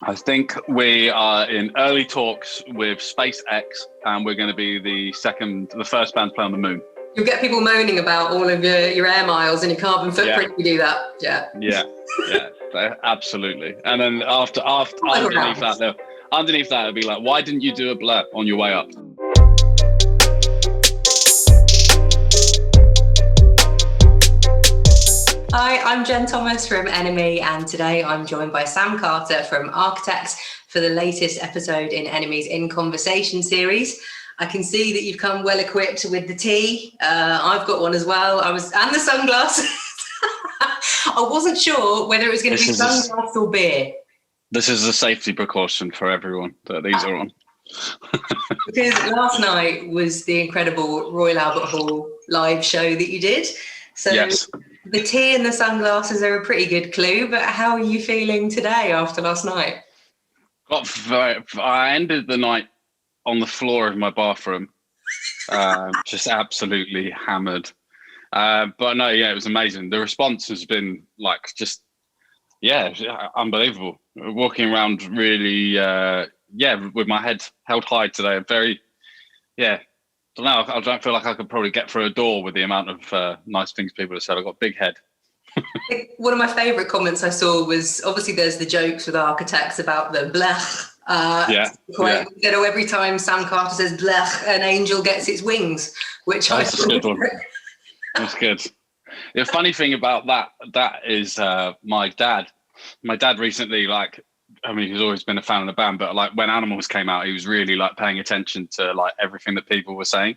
I think we are in early talks with SpaceX, and we're going to be the first band to play on the moon. You'll get people moaning about all of your air miles and your carbon footprint if you do that. Yeah, absolutely. And then underneath that, it'll be like, why didn't you do a BLEGH on your way up? Hi, I'm Jen Thomas from Enemy, and today I'm joined by Sam Carter from Architects for the latest episode in Enemy's In Conversation series. I can see that you've come well equipped with the tea. I've got one as well. And the sunglasses. I wasn't sure whether it was going to be sunglasses or beer. This is a safety precaution for everyone that these are on. Because last night was the incredible Royal Albert Hall live show that you did. So yes. The tea and the sunglasses are a pretty good clue, but how are you feeling today after last night? I ended the night on the floor of my bathroom, just absolutely hammered. But no, it was amazing. The response has been unbelievable. Walking around really, with my head held high today. I'm very, I don't feel like I could probably get through a door with the amount of nice things people have said. I've got a big head. One of my favourite comments I saw was, obviously there's the jokes with Architects about the BLEGH. Every time Sam Carter says BLEGH, an angel gets its wings, which That's a good one. That's good. The funny thing about that is my dad recently, he's always been a fan of the band, but when Animals came out, he was really paying attention to everything that people were saying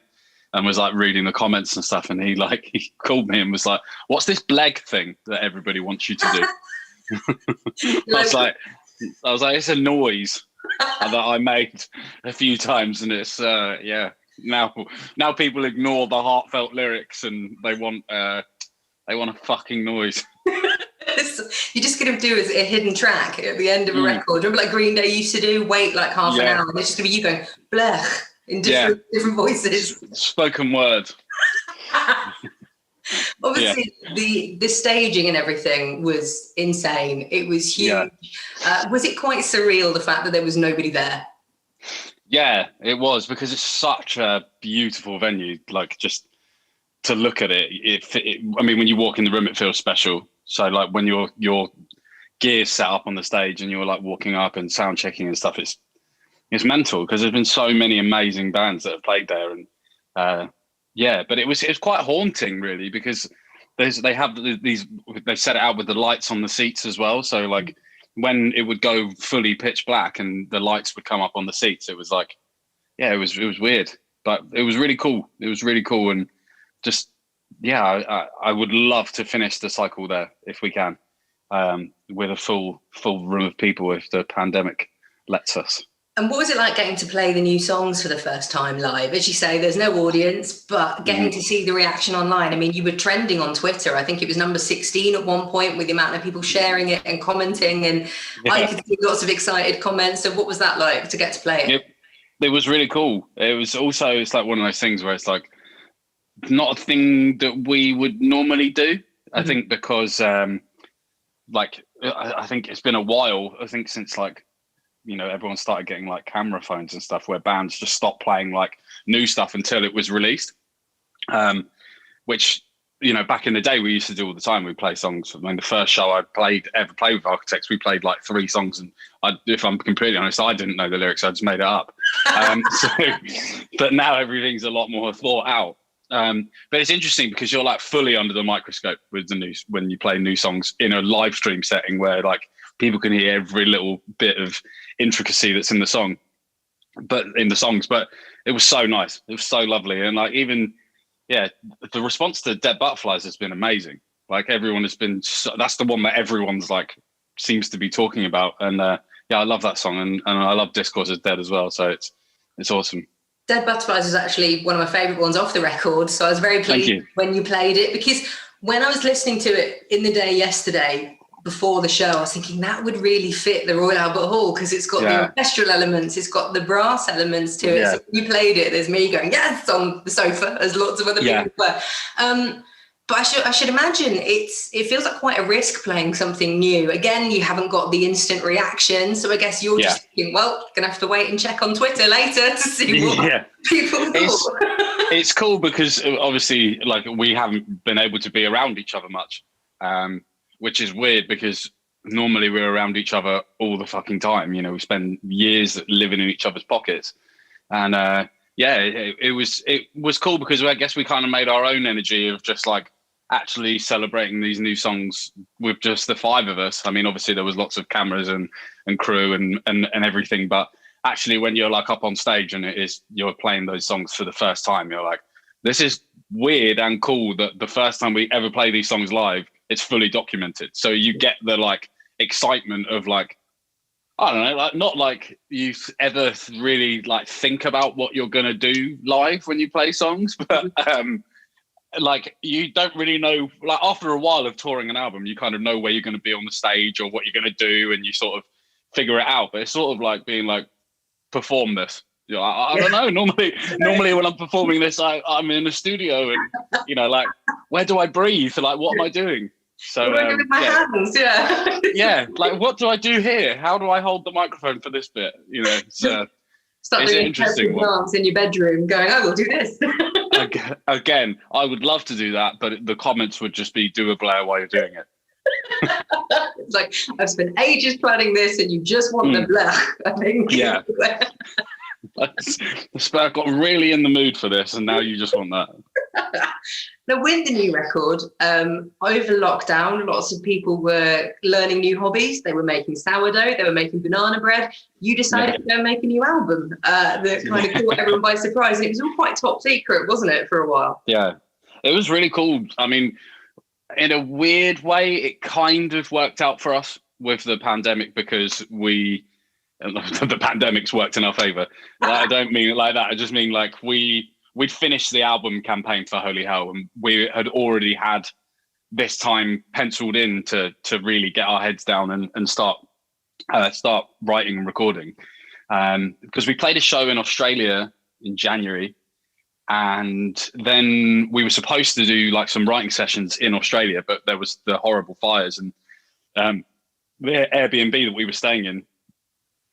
and was reading the comments and stuff. And he called me and was like, what's this BLEGH thing that everybody wants you to do? I was like, it's a noise that I made a few times. And it's, now people ignore the heartfelt lyrics and they want a fucking noise. You're just going to do a hidden track at the end of a record. Remember Green Day used to do? Wait half an hour and it's just going to be you going BLEGH in different voices. Spoken word. Obviously, the staging and everything was insane. It was huge. Was it quite surreal, the fact that there was nobody there? Yeah, it was, because it's such a beautiful venue. Just to look at it, when you walk in the room, it feels special. So when your gear's set up on the stage and you're walking up and sound checking and stuff, it's mental, because there's been so many amazing bands that have played there. And but it was quite haunting, really, because they set it out with the lights on the seats as well. So when it would go fully pitch black and the lights would come up on the seats, it was it was weird, but it was really cool. It was really cool. And just, I would love to finish the cycle there if we can, with a full room of people if the pandemic lets us. And what was it like getting to play the new songs for the first time live? As you say, there's no audience, but getting to see the reaction online. I mean, you were trending on Twitter. I think it was number 16 at one point, with the amount of people sharing it and commenting, and I could see lots of excited comments. So what was that like to get to play it? It was really cool. It was also, it's one of those things where it's not a thing that we would normally do. I think because I think it's been a while, I think since everyone started getting camera phones and stuff, where bands just stopped playing new stuff until it was released, which back in the day we used to do all the time. We play songs. The first show I ever played with Architects, we played 3 songs, and if I'm completely honest, I didn't know the lyrics. I just made it up. But now everything's a lot more thought out. But it's interesting because you're fully under the microscope with the news when you play new songs in a live stream setting where people can hear every little bit of intricacy that's in the song, but it was so nice. It was so lovely. And the response to Dead Butterflies has been amazing. Everyone has been, that's the one that everyone's seems to be talking about. And I love that song. And I love Discourse is Dead as well. So it's awesome. Dead Butterflies is actually one of my favourite ones off the record. So I was very pleased when you played it, because when I was listening to it in the day yesterday, before the show, I was thinking that would really fit the Royal Albert Hall, because it's got the orchestral elements, it's got the brass elements to it. So when you played it, there's me going, yes, on the sofa, as lots of other people were. But I should imagine it feels like quite a risk playing something new. Again, you haven't got the instant reaction, so I guess you're just thinking, well, gonna have to wait and check on Twitter later to see what people thought. It's cool because obviously, like, we haven't been able to be around each other much, which is weird because normally we're around each other all the fucking time. You know, we spend years living in each other's pockets, and it was cool because I guess we kind of made our own energy of just like actually celebrating these new songs with just the five of us. I mean, obviously there was lots of cameras and crew and everything, but actually when you're like up on stage and you're playing those songs for the first time, you're like, this is weird and cool that the first time we ever play these songs live, it's fully documented. So you get the like excitement of like, I don't know, like not like you ever really like think about what you're gonna do live when you play songs, but like you don't really know, like after a while of touring an album, you kind of know where you're going to be on the stage or what you're going to do, and you sort of figure it out. But it's sort of like being like, perform this. You know, I don't know. Normally when I'm performing this, I'm in the studio and, you know, like, where do I breathe? Like, what am I doing? So with my hands, yeah, like what do I do here? How do I hold the microphone for this bit? You know, it's Start it's an doing interesting one. dance in your bedroom, going, "Oh, we'll do this." Again, I would love to do that, but the comments would just be, do a Blair while you're doing it. It's like, I've spent ages planning this and you just want the BLEGH, I think. Yeah. I got really in the mood for this and now you just want that. Now, with the new record, over lockdown, lots of people were learning new hobbies. They were making sourdough, they were making banana bread. You decided to go and make a new album that kind of caught everyone by surprise. And it was all quite top secret, wasn't it, for a while? Yeah, it was really cool. I mean, in a weird way, it kind of worked out for us with the pandemic because the pandemic's worked in our favor. I don't mean it like that. I just mean like we'd finished the album campaign for Holy Hell and we had already had this time penciled in to really get our heads down and start writing and recording. Because we played a show in Australia in January, and then we were supposed to do like some writing sessions in Australia, but there was the horrible fires and the Airbnb that we were staying in,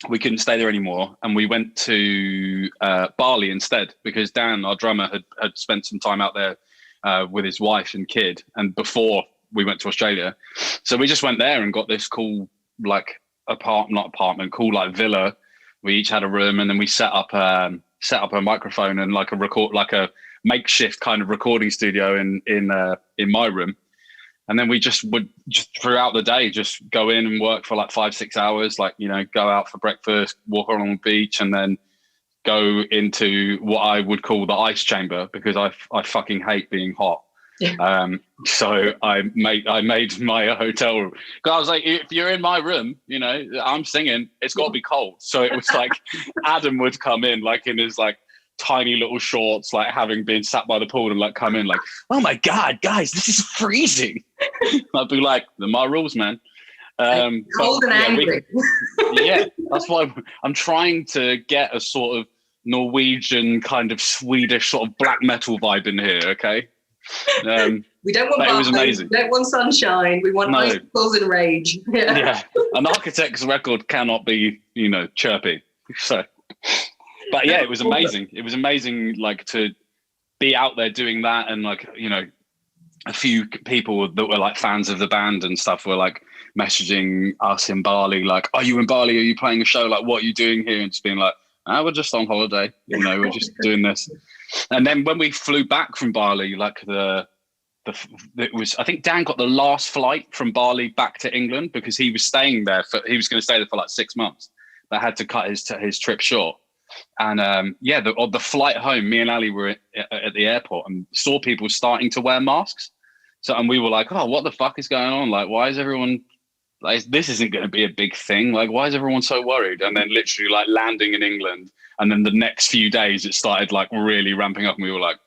we couldn't stay there anymore. And we went to Bali instead because Dan, our drummer, had spent some time out there with his wife and kid, and before we went to Australia. So we just went there and got this cool like cool like villa. We each had a room, and then we set up a microphone and like a makeshift kind of recording studio in my room. And then we would throughout the day just go in and work for like 5-6 hours, like, you know, go out for breakfast, walk along the beach, and then go into what I would call the ice chamber because I fucking hate being hot. Yeah. So I made my hotel room. Because I was like, if you're in my room, you know, I'm singing, it's got to be cold. So it was like Adam would come in like in his like tiny little shorts, like having been sat by the pool, and like come in like, oh my God, guys, this is freezing. I'd be like, they're my rules, man. Cold and angry. That's why I'm trying to get a sort of Norwegian kind of Swedish sort of black metal vibe in here, okay? We don't want it was amazing. We don't want sunshine. We want icicles and rage. Yeah. An Architect's record cannot be, you know, chirpy. So, but yeah, it was amazing. It was amazing, like, to be out there doing that, and like, you know, a few people that were like fans of the band and stuff were like messaging us in Bali, like, "Are you in Bali? Are you playing a show? Like, what are you doing here?" And just being like, we're just on holiday, you know, we're just doing this. And then when we flew back from Bali, like it was, I think Dan got the last flight from Bali back to England because he was staying there he was going to stay there for like 6 months, but had to cut his trip short. And on the flight home, me and Ali were at the airport and saw people starting to wear masks. And we were like, oh, what the fuck is going on? Like, why is everyone, like, this isn't going to be a big thing. Like, why is everyone so worried? And then literally like landing in England. And then the next few days it started like really ramping up, and we were like,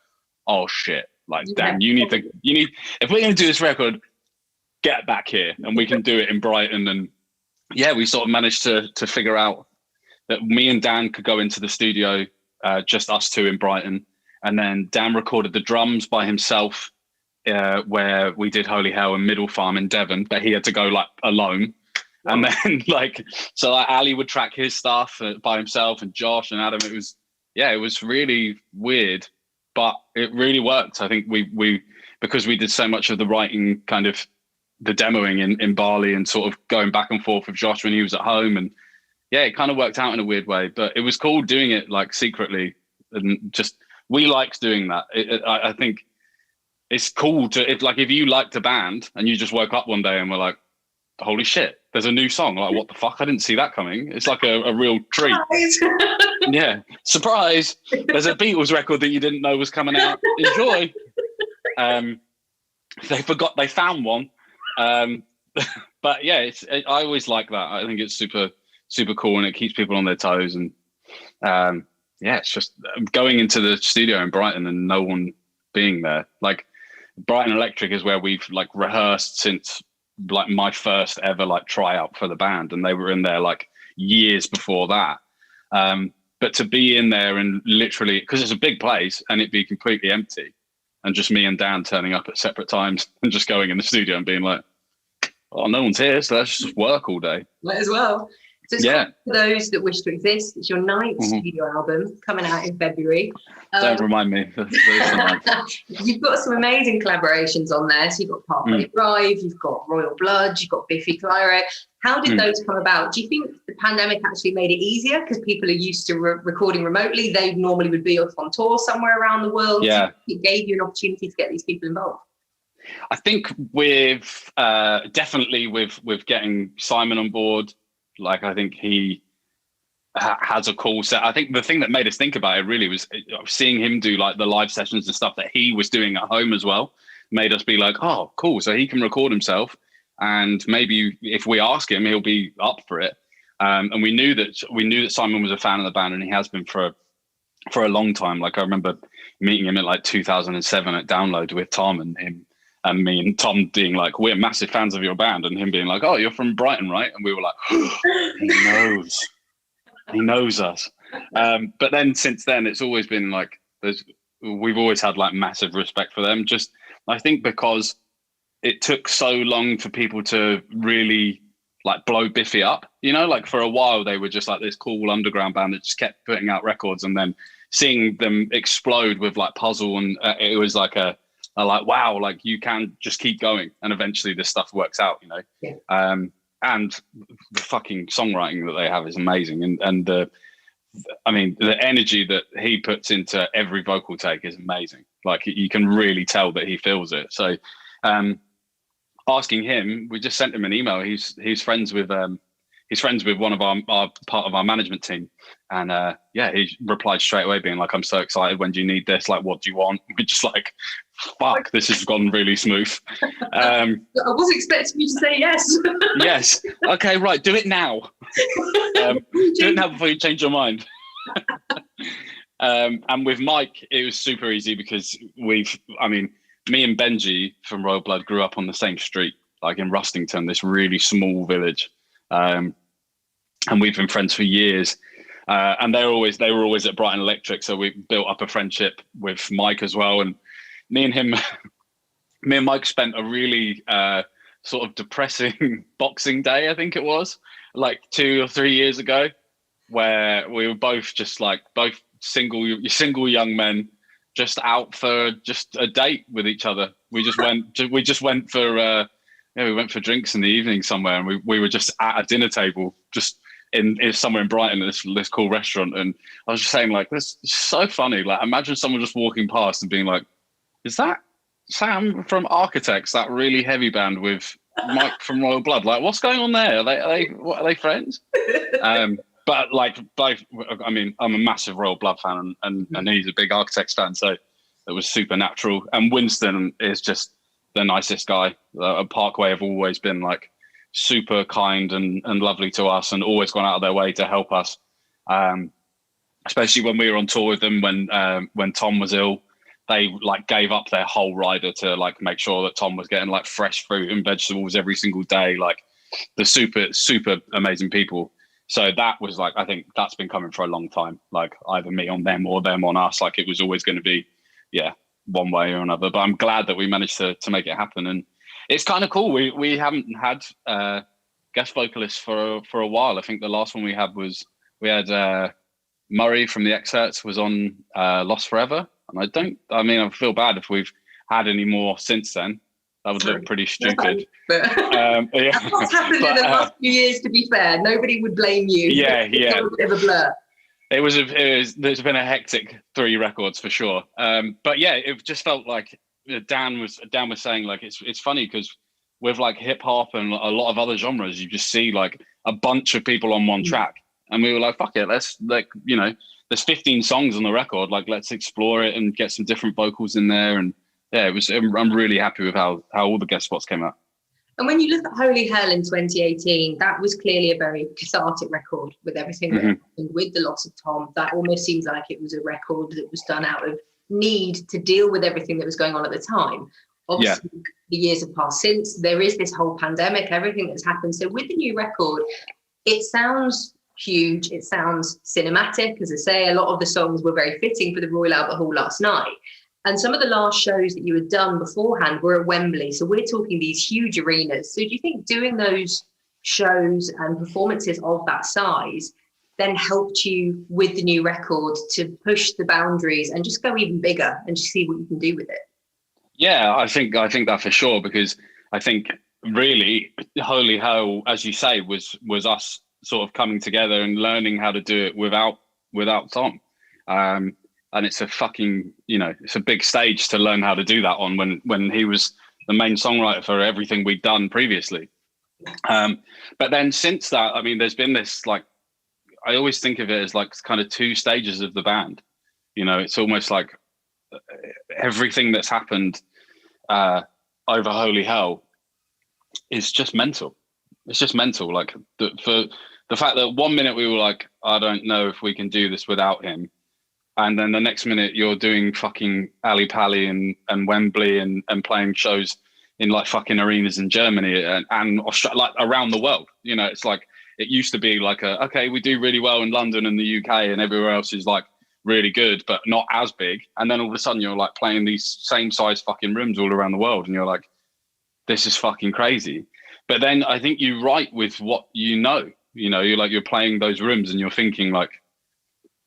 oh shit, like, Dan, you need, if we're going to do this record, get back here and we can do it in Brighton. And yeah, we sort of managed to figure out that me and Dan could go into the studio, just us two in Brighton. And then Dan recorded the drums by himself where we did Holy Hell and Middle Farm in Devon, but he had to go like alone. Wow. And then like, so like Ali would track his stuff by himself, and Josh and Adam. It was really weird, but it really worked. I think we because we did so much of the writing, kind of the demoing in Bali, and sort of going back and forth with Josh when he was at home, and yeah, it kind of worked out in a weird way. But it was cool doing it like secretly, and just we liked doing that. I think it's cool to if you liked a band and you just woke up one day and were like, holy shit, there's a new song. Like, what the fuck? I didn't see that coming. It's like a real treat. Yeah, surprise. There's a Beatles record that you didn't know was coming out. Enjoy. They found one. But yeah, I always like that. I think it's super, super cool, and it keeps people on their toes. And yeah, it's just going into the studio in Brighton and no one being there. Like, Brighton Electric is where we've like rehearsed since like my first ever like tryout for the band, and they were in there like years before that. But to be in there and literally, because it's a big place, and it be completely empty, and just me and Dan turning up at separate times and just going in the studio and being like, oh, no one's here, so let's just work all day. Might as well. So it's for those that wish to exist. It's your ninth studio album coming out in February. Don't remind me. You've got some amazing collaborations on there. So you've got Parkway Drive, you've got Royal Blood, you've got Biffy Clyro. How did those come about? Do you think the pandemic actually made it easier because people are used to recording remotely? They normally would be off on tour somewhere around the world. Yeah. It gave you an opportunity to get these people involved. I think with definitely with getting Simon on board, like I think he has a cool set. I think the thing that made us think about it really was seeing him do like the live sessions and stuff that he was doing at home as well, made us be like, oh, cool. So he can record himself, and maybe if we ask him, he'll be up for it. And we knew that Simon was a fan of the band, and he has been for a long time. Like I remember meeting him in like 2007 at Download with Tom and him. And me and Tom being like, we're massive fans of your band, and him being like, oh, you're from Brighton, right? And we were like, oh, he knows us. But then since then, it's always been like, we've always had like massive respect for them. Just, I think because it took so long for people to really like blow Biffy up, you know, like for a while they were just like this cool underground band that just kept putting out records, and then seeing them explode with like Puzzle, and it was like like, wow, like you can just keep going and eventually this stuff works out, you know. Yeah. And the fucking songwriting that they have is amazing, and the energy that he puts into every vocal take is amazing. Like you can really tell that he feels it. So asking him, we just sent him an email. He's friends with one of our part of our management team, and he replied straight away being like, I'm so excited, when do you need this, like what do you want? We're just like, fuck, this has gone really smooth. I wasn't expecting you to say yes. Yes. Okay, right, do it now. Do it now before you change your mind. And with Mike, it was super easy because me and Benji from Royal Blood grew up on the same street, like in Rustington, this really small village. And we've been friends for years. And they were always at Brighton Electric, so we built up a friendship with Mike as well. And me and Mike spent a really sort of depressing Boxing Day, I think it was, like 2 or 3 years ago, where we were both just like both single young men, just out for just a date with each other. We went for drinks in the evening somewhere, and we were just at a dinner table, just in somewhere in Brighton, this cool restaurant. And I was just saying, like, this is so funny. Like, imagine someone just walking past and being like, is that Sam from Architects, that really heavy band with Mike from Royal Blood? Like, what's going on there? Are they friends? But like both, I'm a massive Royal Blood fan, and he's a big Architects fan, so it was super natural. And Winston is just the nicest guy. Parkway have always been like super kind and lovely to us, and always gone out of their way to help us. Especially when we were on tour with them when Tom was ill. They like gave up their whole rider to like make sure that Tom was getting like fresh fruit and vegetables every single day. Like the super, super amazing people. So that was like, I think that's been coming for a long time. Like either me on them or them on us. Like it was always going to be, one way or another. But I'm glad that we managed to make it happen, and it's kind of cool. We haven't had guest vocalists for a while. I think the last one we had Murray from the Excerpts was on Lost Forever, and I feel bad if we've had any more since then. That would look pretty stupid. But yeah. That's what's happened in the last few years, to be fair. Nobody would blame you. Yeah. It's a bit of a blur. There's been a hectic 3 records for sure. But yeah, it just felt like Dan was saying, like, it's funny because with like hip hop and a lot of other genres, you just see like a bunch of people on one track. And we were like, fuck it, let's, like, you know, there's 15 songs on the record, like, let's explore it and get some different vocals in there. And yeah, I'm really happy with how all the guest spots came out. And when you look at Holy Hell in 2018, that was clearly a very cathartic record with everything that happened with the loss of Tom. That almost seems like it was a record that was done out of need to deal with everything that was going on at the time. Obviously, the years have passed since. There is this whole pandemic, everything that's happened. So with the new record, it sounds huge. It sounds cinematic. As I say, a lot of the songs were very fitting for the Royal Albert Hall last night. And some of the last shows that you had done beforehand were at Wembley. So we're talking these huge arenas. So do you think doing those shows and performances of that size then helped you with the new record to push the boundaries and just go even bigger and just see what you can do with it? Yeah, I think that for sure, because I think really Holy Hell, as you say, was us sort of coming together and learning how to do it without Tom. And it's a fucking, you know, it's a big stage to learn how to do that on when he was the main songwriter for everything we'd done previously. But then since that, I mean, there's been this, like, I always think of it as like kind of 2 stages of the band. You know, it's almost like everything that's happened over Holy Hell is just mental. It's just mental. Like for the fact that 1 minute we were like, I don't know if we can do this without him. And then the next minute you're doing fucking Ali Pali and Wembley and playing shows in like fucking arenas in Germany and Australia, like around the world. You know, it's like, it used to be like okay, we do really well in London and the UK and everywhere else is like really good, but not as big. And then all of a sudden you're like playing these same size fucking rooms all around the world. And you're like, this is fucking crazy. But then I think you write with what you know, you're playing those rooms and you're thinking like,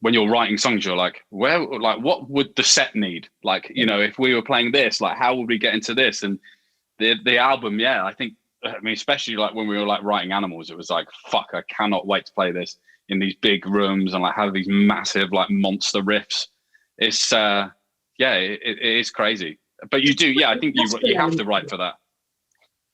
when you're writing songs, you're like, what would the set need? Like, you know, if we were playing this, like, how would we get into this? And the album, yeah, I mean, especially like when we were like writing Animals, it was like, fuck, I cannot wait to play this in these big rooms and like have these massive like monster riffs. It's it is crazy. But you do, yeah, I think you have to write for that.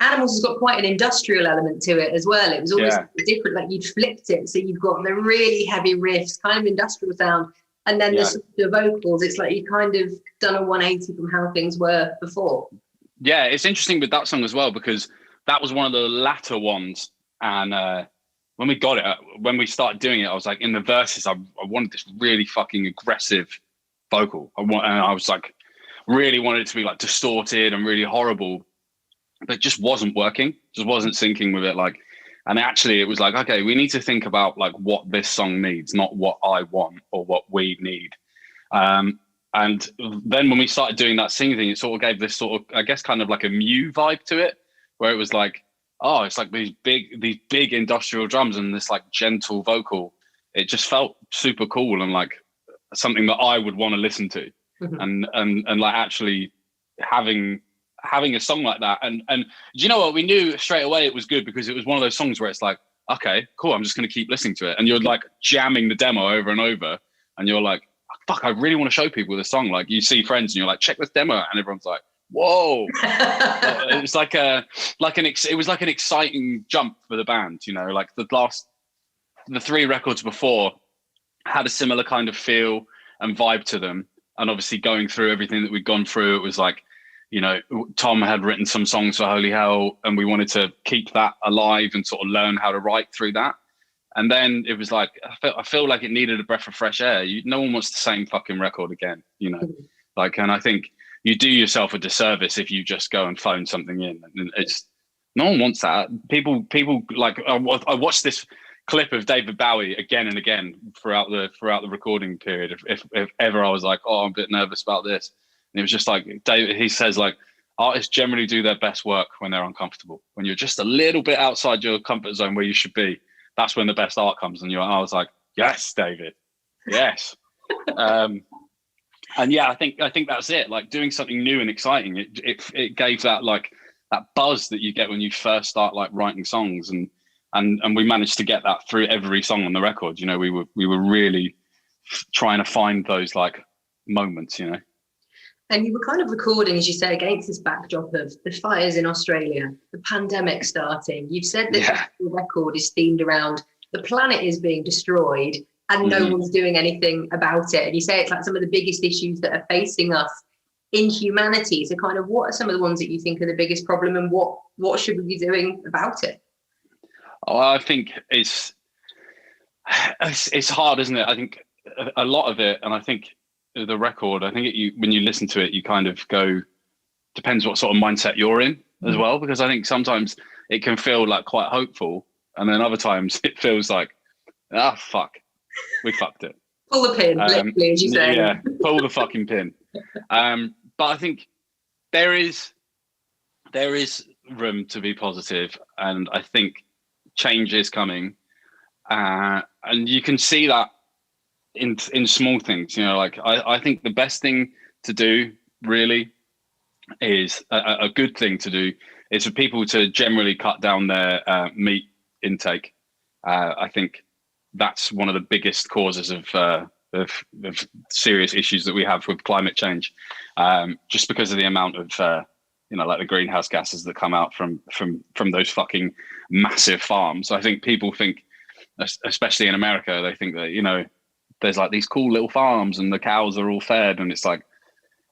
Animals has got quite an industrial element to it as well. It was always different, like you'd flipped it. So you've got the really heavy riffs, kind of industrial sound, and then the vocals. It's like you kind of done a 180 from how things were before. Yeah, it's interesting with that song as well, because that was one of the latter ones. And when we got it, when we started doing it, I was like, in the verses, I wanted this really fucking aggressive vocal. And I was like, really wanted it to be like distorted and really horrible. But it just wasn't working, just wasn't syncing with it. Like, and actually it was like, okay, we need to think about like what this song needs, not what I want or what we need. And then when we started doing that singing thing, it sort of gave this sort of, I guess, kind of like a Mew vibe to it, where it was like, oh, it's like these big industrial drums and this like gentle vocal. It just felt super cool and like something that I would want to listen to. Mm-hmm. And like actually having a song like that. And do you know what? We knew straight away it was good, because it was one of those songs where it's like, okay, cool, I'm just going to keep listening to it. And you're like jamming the demo over and over. And you're like, fuck, I really want to show people this song. Like, you see friends and you're like, check this demo out. And everyone's like, whoa. It's like it was like an exciting jump for the band, you know, like the 3 records before had a similar kind of feel and vibe to them. And obviously going through everything that we'd gone through, it was like, you know, Tom had written some songs for Holy Hell and we wanted to keep that alive and sort of learn how to write through that. And then it was like, I feel like it needed a breath of fresh air. No one wants the same fucking record again, you know, like, and I think you do yourself a disservice if you just go and phone something in. And it's, no one wants that. People like, I watched this clip of David Bowie again and again throughout the recording period. If ever I was like, oh, I'm a bit nervous about this. it was just like David, he says like artists generally do their best work when they're uncomfortable. When you're just a little bit outside your comfort zone where you should be, that's when the best art comes. And I was like, yes, David, yes. And yeah, I think that's it. Like doing something new and exciting. It gave that like that buzz that you get when you first start like writing songs, and we managed to get that through every song on the record. You know, we were really trying to find those like moments. You know. And you were kind of recording, as you say, against this backdrop of the fires in Australia, the pandemic starting. You've said that the record is themed around the planet is being destroyed and no one's doing anything about it. And you say it's like some of the biggest issues that are facing us in humanity. So kind of what are some of the ones that you think are the biggest problem, and what should we be doing about it? Oh, I think it's hard, isn't it? I think a lot of it, and I think the record, I think when you listen to it, you kind of go, depends what sort of mindset you're in as well, because I think sometimes it can feel like quite hopeful, and then other times it feels like, fuck, we fucked it. Pull the pin, literally, as you say. Yeah, pull the fucking pin. But I think there is room to be positive, and I think change is coming, and you can see that in small things. You know, like I think the best thing to do really is a good thing to do is for people to generally cut down their meat intake. I think that's one of the biggest causes of serious issues that we have with climate change, just because of the amount of like the greenhouse gases that come out from those fucking massive farms. I think people think, especially in America, they think that there's like these cool little farms and the cows are all fed, and it's like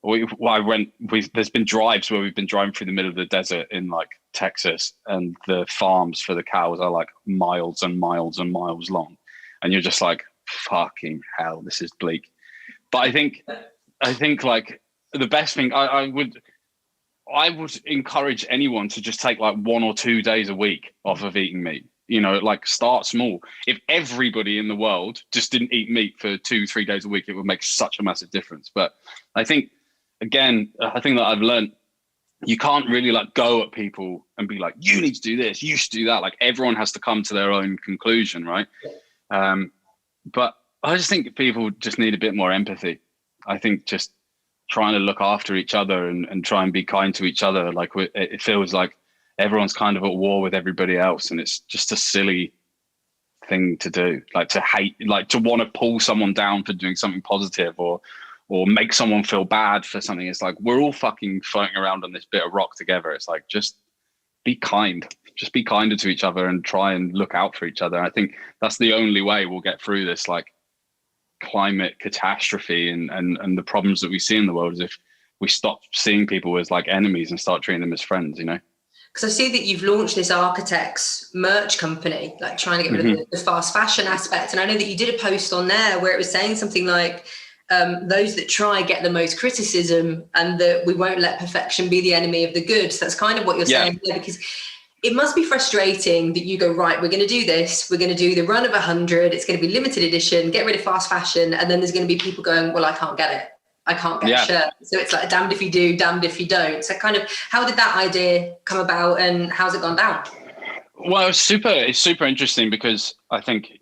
there's been drives where we've been driving through the middle of the desert in like Texas, and the farms for the cows are like miles and miles and miles long, and you're just like, fucking hell, this is bleak. But I think like the best thing I would encourage anyone to just take like 1 or 2 days a week off of eating meat. Like start small. If everybody in the world just didn't eat meat for 2-3 days a week, it would make such a massive difference. But I think, again, I think that I've learned, you can't really like go at people and be like, you need to do this, you should do that. Like everyone has to come to their own conclusion, right? But I just think people just need a bit more empathy. I think just trying to look after each other and try and be kind to each other. Like it feels like everyone's kind of at war with everybody else, and it's just a silly thing to do. Like to hate, like to want to pull someone down for doing something positive, or make someone feel bad for something. It's like, we're all fucking floating around on this bit of rock together. It's like, just be kind. Just be kinder to each other and try and look out for each other. I think that's the only way we'll get through this like climate catastrophe and the problems that we see in the world, is if we stop seeing people as like enemies and start treating them as friends, Because I see that you've launched this Architects merch company, like trying to get rid of the fast fashion aspect. And I know that you did a post on there where it was saying something like, those that try get the most criticism, and that we won't let perfection be the enemy of the good. So that's kind of what you're saying there, because it must be frustrating that you go, right, we're going to do this. We're going to do the run of 100. It's going to be limited edition, get rid of fast fashion. And then there's going to be people going, well, I can't get it. I can't get a shirt. So it's like damned if you do, damned if you don't. So kind of, how did that idea come about, and how's it gone down? Well, it's super interesting, because I think,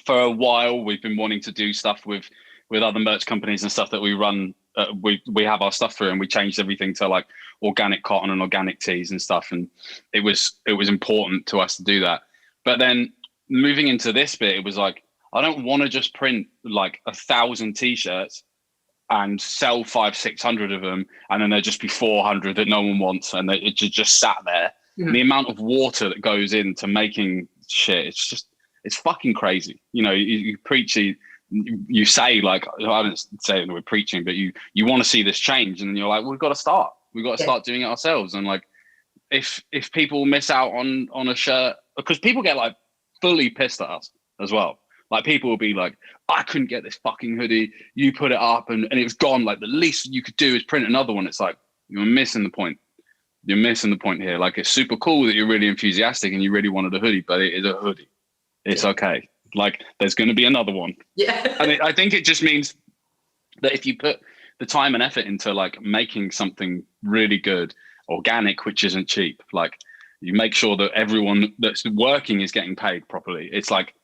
for a while we've been wanting to do stuff with other merch companies and stuff that we run. We have our stuff through, and we changed everything to like organic cotton and organic tees and stuff. And it was important to us to do that. But then moving into this bit, it was like, I don't want to just print like 1,000 t-shirts and sell 500-600 of them, and then there'd just be 400 that no one wants, and it just sat there. Mm-hmm. The amount of water that goes into making shit, it's fucking crazy. You preach, you say, like, I don't say that we're preaching, but you want to see this change, and then you're like, we've got to start doing it ourselves. And like, if people miss out on a shirt, because people get like fully pissed at us as well. Like people will be like, I couldn't get this fucking hoodie. You put it up and it was gone. Like the least you could do is print another one. It's like, you're missing the point. You're missing the point here. Like, it's super cool that you're really enthusiastic and you really wanted a hoodie, but it is a hoodie. It's okay. Like, there's going to be another one. Yeah. I think it just means that if you put the time and effort into like making something really good, organic, which isn't cheap. Like you make sure that everyone that's working is getting paid properly. It's like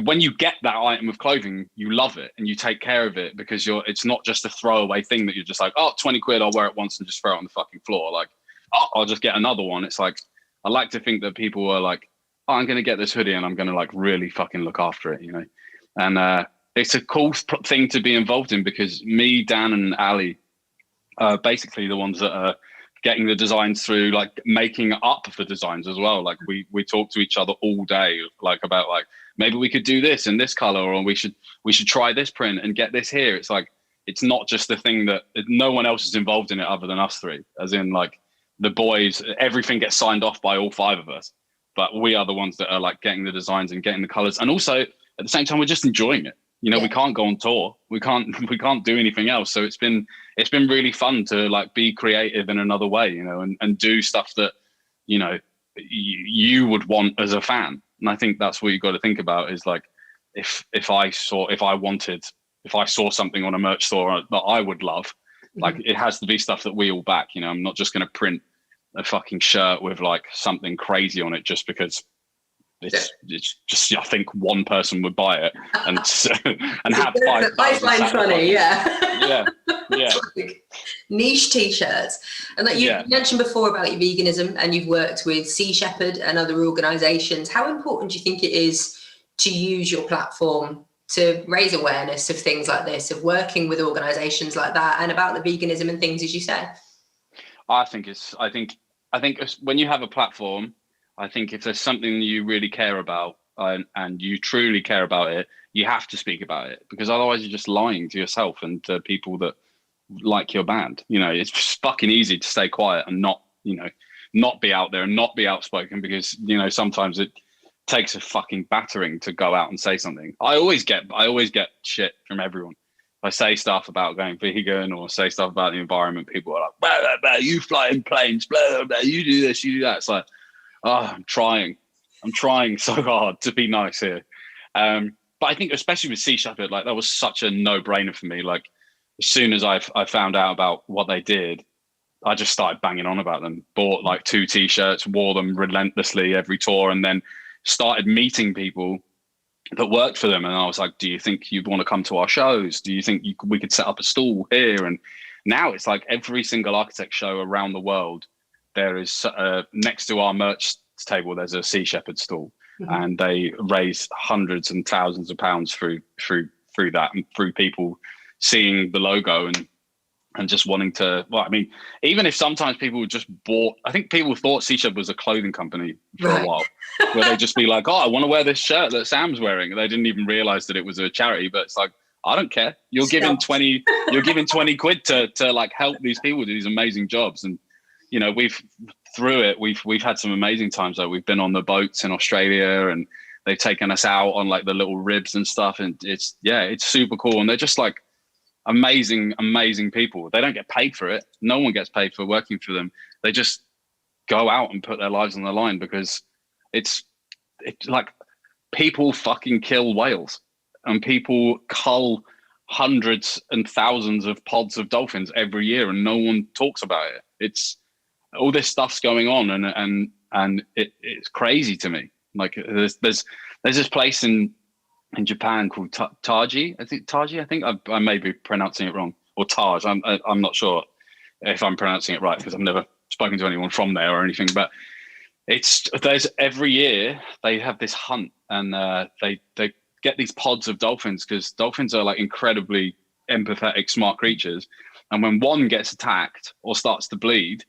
when you get that item of clothing, you love it and you take care of it because it's not just a throwaway thing that you're just like, oh, 20 quid, I'll wear it once and just throw it on the fucking floor. Like, oh, I'll just get another one. It's like, I like to think that people are like, oh, I'm going to get this hoodie and I'm going to like really fucking look after it, you know? And it's a cool thing to be involved in because me, Dan and Ali are basically the ones that are getting the designs through, like making up the designs as well. Like we talk to each other all day, like about like, maybe we could do this in this color, or we should try this print and get this here. It's like, it's not just the thing that no one else is involved in it other than us three, as in like the boys, everything gets signed off by all five of us, but we are the ones that are like getting the designs and getting the colors. And also at the same time, we're just enjoying it. You know, we can't go on tour. We can't do anything else. So it's been really fun to like be creative in another way, you know, and do stuff that, you know, you would want as a fan. And I think that's what you got to think about is like, if I saw something on a merch store that I would love, like it has to be stuff that we all back, you know. I'm not just going to print a fucking shirt with like something crazy on it just because it's just, I think one person would buy it and have 5,000 funny, yeah. Like niche t-shirts. And like you mentioned before about your veganism, and you've worked with Sea Shepherd and other organizations. How important do you think it is to use your platform to raise awareness of things like this, of working with organizations like that and about the veganism and things, as you say? I think when you have a platform, I think if there's something you really care about and you truly care about it, you have to speak about it, because otherwise you're just lying to yourself and to people that like your band. You know, it's just fucking easy to stay quiet and not be out there and not be outspoken, because, you know, sometimes it takes a fucking battering to go out and say something. I always get shit from everyone. If I say stuff about going vegan or say stuff about the environment, people are like, blah, blah, blah, you fly in planes, blah, blah, blah, you do this, you do that. It's like, oh, I'm trying so hard to be nice here. But I think especially with Sea Shepherd, like that was such a no-brainer for me. Like as soon as I found out about what they did, I just started banging on about them, bought like 2 t-shirts, wore them relentlessly every tour, and then started meeting people that worked for them. And I was like, do you think you'd want to come to our shows? Do you think we could set up a stall here? And now it's like every single architect show around the world, there is next to our merch table, there's a Sea Shepherd stall, and they raise hundreds and thousands of pounds through that, and through people seeing the logo and just wanting to, well, I mean, even if sometimes people just bought, I think people thought Sea Shepherd was a clothing company for a while, where they'd just be like, oh, I want to wear this shirt that Sam's wearing. And they didn't even realize that it was a charity, but it's like, I don't care. You're giving 20 quid to like help these people do these amazing jobs. And, you know, we've had some amazing times. Like we've been on the boats in Australia and they've taken us out on like the little ribs and stuff. And it's super cool. And they're just like amazing people. They don't get paid for it. No one gets paid for working for them. They just go out and put their lives on the line, because it's like people fucking kill whales and people cull hundreds and thousands of pods of dolphins every year, and no one talks about it. It's all this stuff's going on, and it's crazy to me. Like there's this place in Japan called Taji. I think I may be pronouncing it wrong, or Taj. I'm not sure if I'm pronouncing it right, because I've never spoken to anyone from there or anything. But there's every year they have this hunt, and they get these pods of dolphins, because dolphins are like incredibly empathetic, smart creatures. And when one gets attacked or starts to bleed,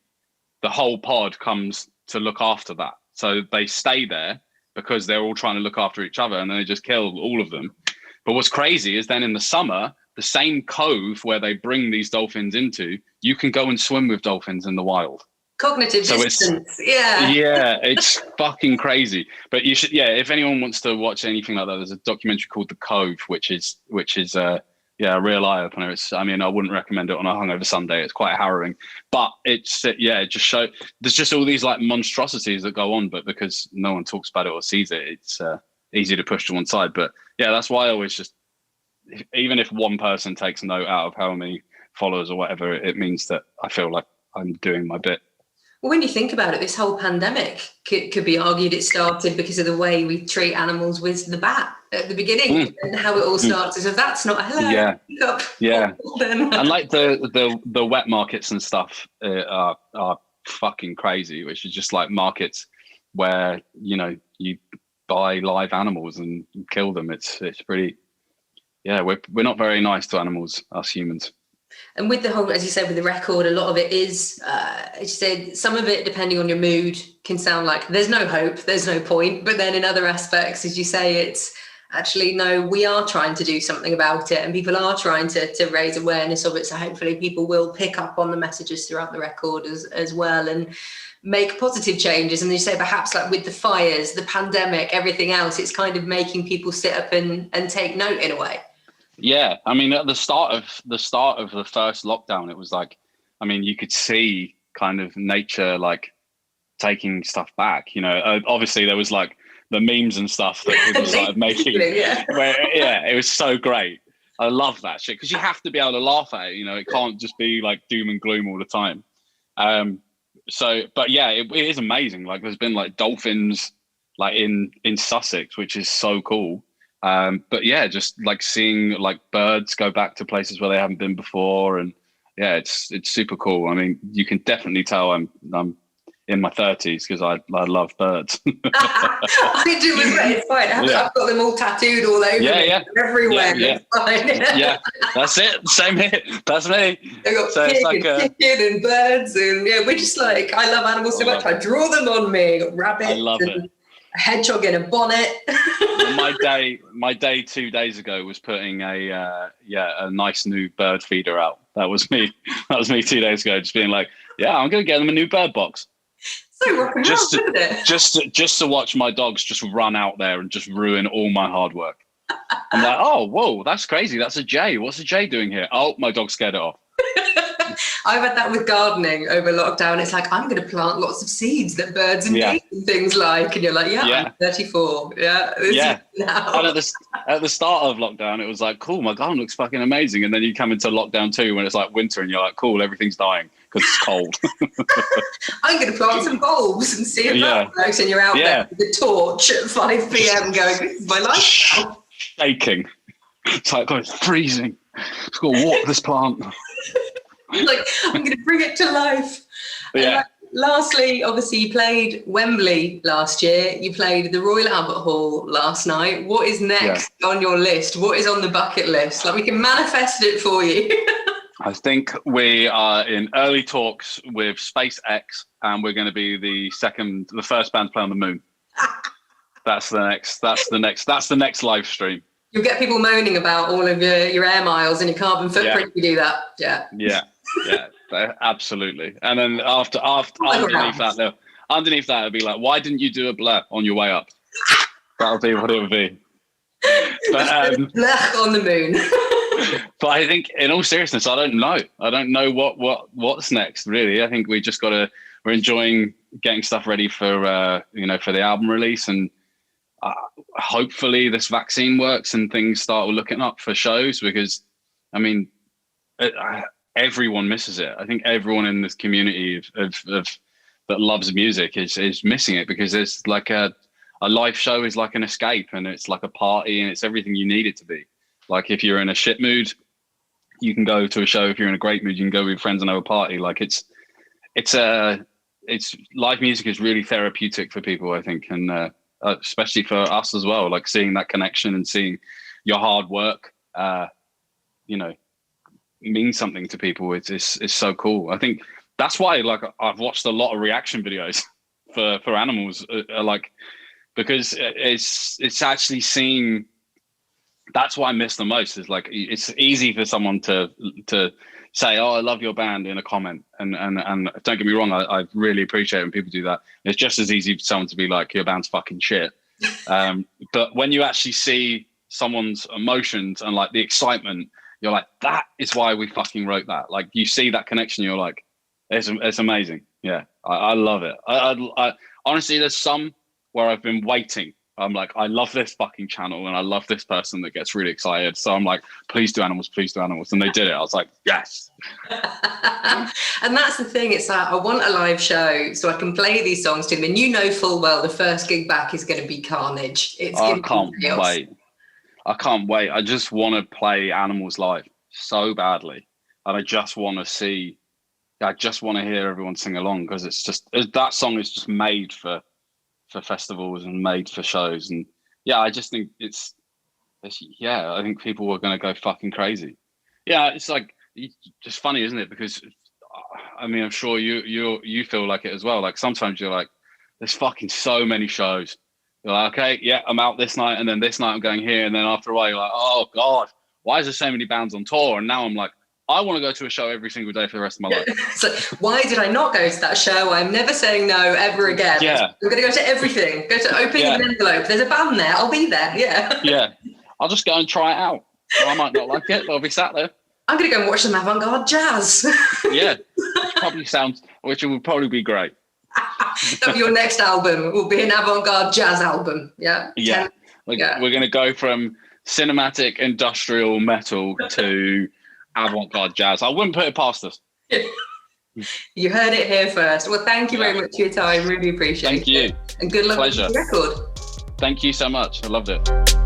the whole pod comes to look after that. So they stay there because they're all trying to look after each other, and then they just kill all of them. But what's crazy is then in the summer, the same cove where they bring these dolphins into, you can go and swim with dolphins in the wild. Cognitive distance. Yeah, it's fucking crazy. But you should, if anyone wants to watch anything like that, there's a documentary called The Cove, which is a real eye opener. I wouldn't recommend it on a hungover Sunday. It's quite harrowing, but it just shows there's just all these like monstrosities that go on, but because no one talks about it or sees it, it's easy to push to one side. But yeah, that's why I always just even if one person takes note out of how many followers or whatever, it means that I feel like I'm doing my bit. Well, when you think about it, this whole pandemic could be argued it started because of the way we treat animals with the bat at the beginning and how it all starts. So if that's not hello, yeah. And like the wet markets and stuff are fucking crazy, which is just like markets where, you know, you buy live animals and kill them. It's pretty, yeah, we're not very nice to animals, us humans. And with the whole, as you said, with the record, a lot of it is, as you said, some of it, depending on your mood, can sound like there's no hope, there's no point. But then in other aspects, as you say, it's actually, no, we are trying to do something about it, and people are trying to raise awareness of it. So hopefully people will pick up on the messages throughout the record as well and make positive changes. And you say, perhaps like with the fires, the pandemic, everything else, it's kind of making people sit up and take note in a way. Yeah, I mean, at the start of the first lockdown, it was like, I mean, you could see kind of nature like taking stuff back. You know, obviously there was like the memes and stuff that people started making. Where, it was so great. I love that shit because you have to be able to laugh at it. You know, it can't just be like doom and gloom all the time. But yeah, it is amazing. Like there's been like dolphins like in Sussex, which is so cool. But yeah, just like seeing like birds go back to places where they haven't been before, and yeah, it's super cool. I mean, you can definitely tell I'm in my 30s because I love birds. I do as well. It's fine. I've got them all tattooed all over me, everywhere. It's fine. Yeah, that's it. Same here. That's me. They've got pig and chicken and birds, and yeah, we're just like, I love animals so much. I draw them on me. Got rabbits. I love it. A hedgehog in a bonnet. Well, my day 2 days ago was putting a nice new bird feeder out. That was me. That was me 2 days ago, just being like, yeah, I'm gonna get them a new bird box. So rock and roll, isn't it? Just to watch my dogs just run out there and just ruin all my hard work. I'm like, oh, whoa, that's crazy. That's a jay. What's a jay doing here? Oh, my dog scared it off. I've had that with gardening over lockdown. It's like, I'm going to plant lots of seeds that birds and bees and things like, and you're like, I'm 34. Yeah. Now. And at the start of lockdown, it was like, cool, my garden looks fucking amazing. And then you come into lockdown 2 when it's like winter and you're like, cool, everything's dying because it's cold. I'm going to plant some bulbs and see if that works. And you're out there with the torch at 5 p.m. going, this is my life now. Shaking. It's like, oh, it's freezing. It's got to water this plant. Like, I'm going to bring it to life. And lastly, obviously, you played Wembley last year. You played the Royal Albert Hall last night. What is next on your list? What is on the bucket list? Like, we can manifest it for you. I think we are in early talks with SpaceX, and we're going to be the first band to play on the moon. That's the next live stream. You'll get people moaning about all of your air miles and your carbon footprint. You do that, yeah, absolutely. And then after underneath that, it'll be like, why didn't you do a BLEGH on your way up? That'll be what it would be. But BLEGH on the moon. But I think, in all seriousness, I don't know what's next. Really, I think we just we're enjoying getting stuff ready for for the album release, and hopefully this vaccine works and things start looking up for shows, because I mean, everyone misses it. I think everyone in this community of that loves music is missing it, because it's like a live show is like an escape, and it's like a party, and it's everything you need it to be. Like, if you're in a shit mood, you can go to a show. If you're in a great mood, you can go with your friends and have a party. Like, it's live music is really therapeutic for people, I think, and especially for us as well. Like, seeing that connection and seeing your hard work, means something to people. It's so cool. I think that's why, like, I've watched a lot of reaction videos for animals, because it's actually seeing. That's what I miss the most, is like, it's easy for someone to say, oh, I love your band, in a comment. And don't get me wrong, I really appreciate it when people do that. It's just as easy for someone to be like, your band's fucking shit. But when you actually see someone's emotions and like the excitement, you're like, that is why we fucking wrote that. Like, you see that connection, you're like, it's amazing. Yeah, I love it. I honestly, there's some where I've been waiting I'm like, I love this fucking channel and I love this person that gets really excited. So I'm like, please do animals, please do animals. And they did it. I was like, yes. And that's the thing. It's like, I want a live show so I can play these songs to them. And you know full well the first gig back is going to be carnage. I can't wait. I can't wait. I just want to play animals live so badly. And I just want to see, I just want to hear everyone sing along, because it's just, that song is just made for festivals and made for shows. And yeah, I just think it's I think people are going to go fucking crazy. Yeah, it's like, it's just funny, isn't it? Because I mean, I'm sure you feel like it as well. Like sometimes you're like, there's fucking so many shows. You're like, okay, yeah, I'm out this night, and then this night I'm going here, and then after a while you're like, oh god, why is there so many bands on tour? And now I'm like, I want to go to a show every single day for the rest of my life. So why did I not go to that show? I'm never saying no ever again. Yeah. I'm going to go to everything. Go to opening an envelope. There's a band there. I'll be there. Yeah. Yeah. I'll just go and try it out. I might not like it, but I'll be sat there. I'm going to go and watch some avant-garde jazz. Yeah. Which would probably be great. Your next album will be an avant-garde jazz album. Yeah. Yeah. We're going to go from cinematic industrial metal to avant-garde jazz. I wouldn't put it past us. You heard it here first. Well, thank you very much for your time. Really appreciate it. Thank you. And good luck Pleasure. with the record. Thank you so much. I loved it.